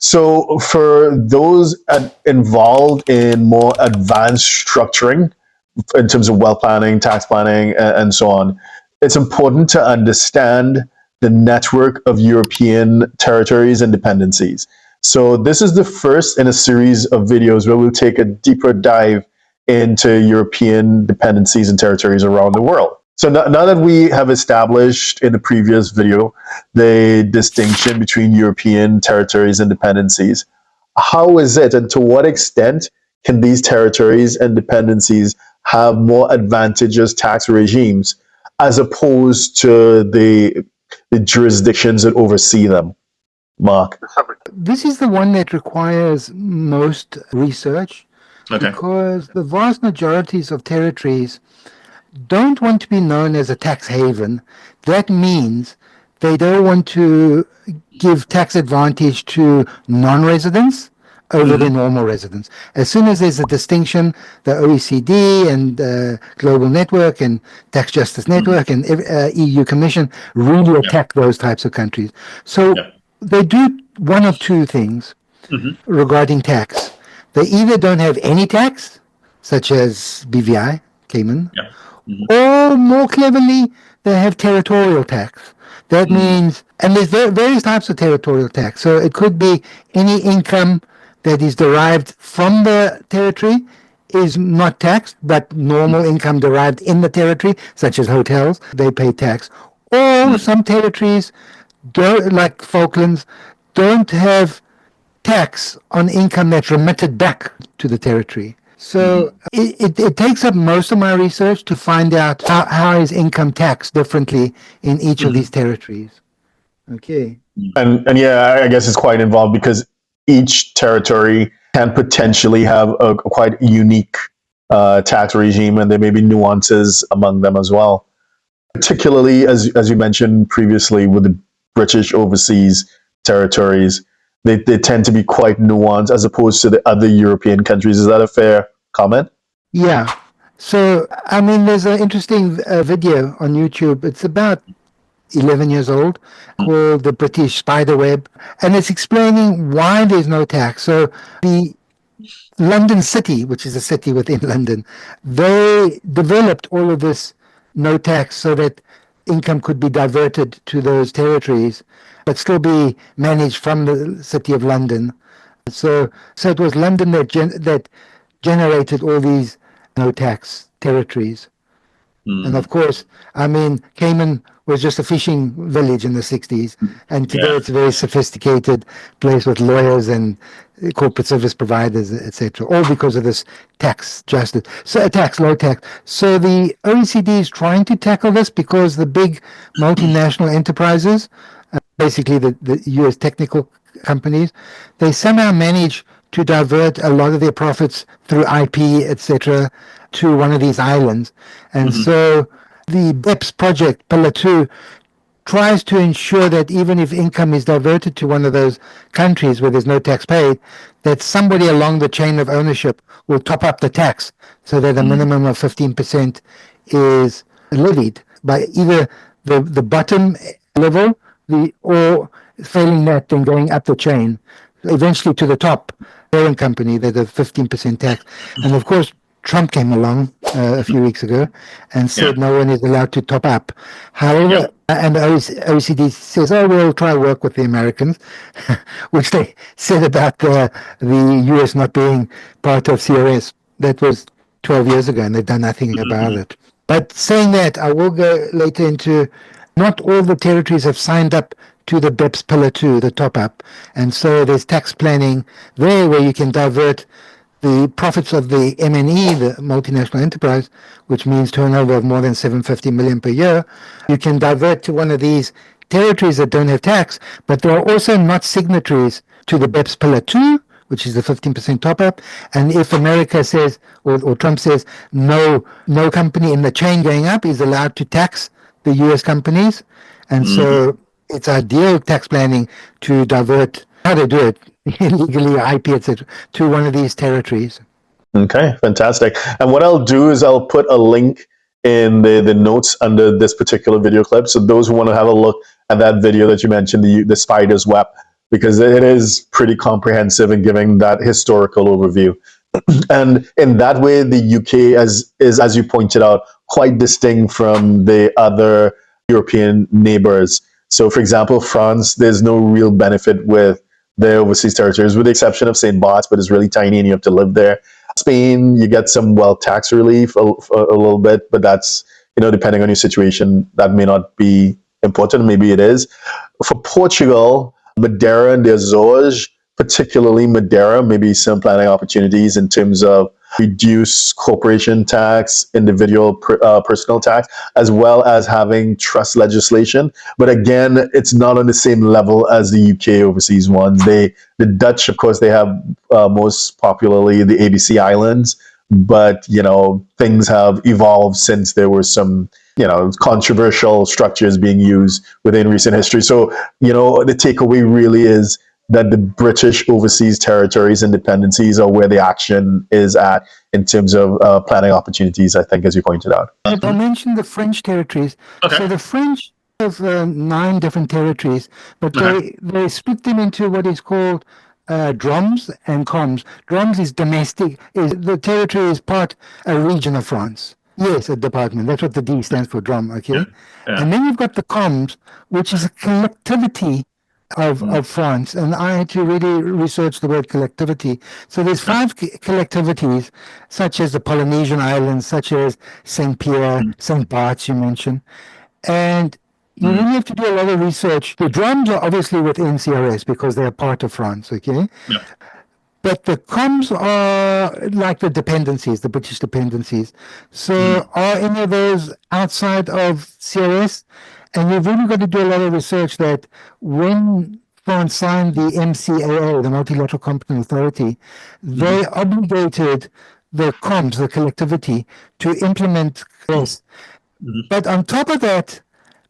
So for those involved in more advanced structuring in terms of wealth planning, tax planning, and so on, it's important to understand the network of European territories and dependencies. So this is the first in a series of videos where we'll take a deeper dive into European dependencies and territories around the world. So now that we have established in the previous video the distinction between European territories and dependencies, how is it and to what extent can these territories and dependencies have more advantageous tax regimes as opposed to the jurisdictions that oversee them? Mark? This is the one that requires most research, because the vast majorities of territories don't want to be known as a tax haven. That means they don't want to give tax advantage to non-residents over the normal residents. As soon as there's a distinction, the OECD and Global Network and Tax Justice Network and EU Commission really attack those types of countries. So they do one of two things regarding tax. They either don't have any tax, such as BVI, Cayman, or more cleverly, they have territorial tax. That means, and there's various types of territorial tax. So it could be any income that is derived from the territory is not taxed, but normal income derived in the territory, such as hotels, they pay tax. Or some territories, like Falklands, don't have tax on income that's remitted back to the territory. So it takes up most of my research to find out how is income taxed differently in each of these territories. Okay. And yeah, I guess it's quite involved because each territory can potentially have a quite unique tax regime, and there may be nuances among them as well. Particularly, as you mentioned previously, with the British overseas territories, they tend to be quite nuanced as opposed to the other European countries. Is that a fair comment? Yeah. So, I mean, there's an interesting video on YouTube. It's about 11 years old, called The British Spiderweb, and it's explaining why there's no tax. So the London City, which is a city within London, they developed all of this no tax so that income could be diverted to those territories, but still be managed from the City of London. So it was London that generated all these no tax territories. And of course, I mean, Cayman was just a fishing village in the 60s. And today it's a very sophisticated place with lawyers and corporate service providers, etc., all because of this tax justice. So low tax. So the OECD is trying to tackle this because the big multinational enterprises, basically the US technical companies, they somehow manage to divert a lot of their profits through IP, etc., to one of these islands. And so the BEPS project, Pillar 2, tries to ensure that even if income is diverted to one of those countries where there's no tax paid, that somebody along the chain of ownership will top up the tax so that a minimum of 15% is levied by either the bottom level or failing that, then going up the chain, eventually to the top parent company, that a 15% tax. And of course, Trump came along a few weeks ago and said no one is allowed to top up. However, and the OECD says, we'll try to work with the Americans, which they said about the US not being part of CRS. That was 12 years ago, and they've done nothing about it. But saying that, I will go later into not all the territories have signed up to the BEPS Pillar 2, the top-up. And so there's tax planning there where you can divert the profits of the MNE, the multinational enterprise, which means turnover of more than 750 million per year. You can divert to one of these territories that don't have tax, but they are also not signatories to the BEPS Pillar 2, which is the 15% top-up. And if America says, or Trump says, no company in the chain going up is allowed to tax the US companies. And so it's ideal tax planning to divert, how to do it, illegally, IP, etc., to one of these territories. Okay, fantastic. And what I'll do is I'll put a link in the notes under this particular video clip. So those who want to have a look at that video that you mentioned, the spider's web, because it is pretty comprehensive in giving that historical overview. And in that way, the UK is, as you pointed out, quite distinct from the other European neighbors. So, for example, France, there's no real benefit with their overseas territories, with the exception of St. Bart's, but it's really tiny and you have to live there. Spain, you get some wealth tax relief a little bit, but that's, depending on your situation, that may not be important. Maybe it is. For Portugal, Madeira and the Azores, particularly Madeira, maybe some planning opportunities in terms of reduced corporation tax, individual personal tax, as well as having trust legislation. But again, it's not on the same level as the UK overseas ones. The Dutch, of course, they have most popularly the ABC Islands, but things have evolved since there were some controversial structures being used within recent history. So the takeaway really is that the British overseas territories and dependencies are where the action is at in terms of planning opportunities, I think, as you pointed out. I mentioned the French territories. Okay. So the French have 9 different territories, but they split them into what is called droms and coms. Droms is domestic. The territory is a region of France. Yes, a department. That's what the D stands for, drom, okay? Yeah. And then you've got the coms, which is a collectivity of France, and I had to really research the word collectivity. So there's 5 collectivities, such as the Polynesian Islands, such as St. Pierre, St. Bart's you mentioned, and you really have to do a lot of research. The drums are obviously within CRS because they're part of France, okay? Yeah. But the coms are like the dependencies, the British dependencies. So are any of those outside of CRS? And you've really got to do a lot of research that when France signed the MCAA, the Multilateral Competent Authority, they obligated the COMS, the collectivity, to implement this. But on top of that,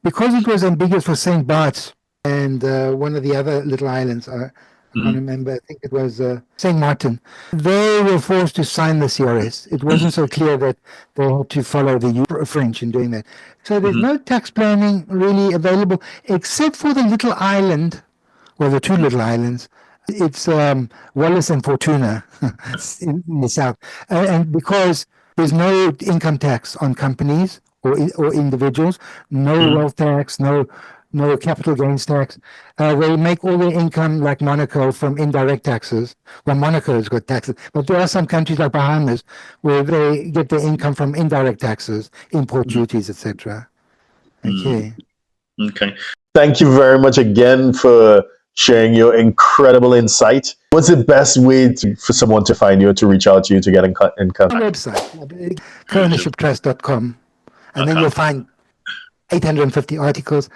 because it was ambiguous for St. Bart's and one of the other little islands, I can't remember, I think it was St. Martin, they were forced to sign the CRS. It wasn't so clear that they had to follow the French in doing that. So there's no tax planning really available, except for the little island, well, the 2 little islands. It's Wallis and Fortuna in the south. And because there's no income tax on companies or individuals, no wealth tax, no capital gains tax. They make all their income, like Monaco, from indirect taxes. Well, Monaco's got taxes, but there are some countries like Bahamas where they get their income from indirect taxes, import duties, etc. Okay. Okay. Thank you very much again for sharing your incredible insight. What's the best way for someone to find you or to reach out to you to get in contact? My website, co-ownershiptrust.com, and then you'll find 850 articles.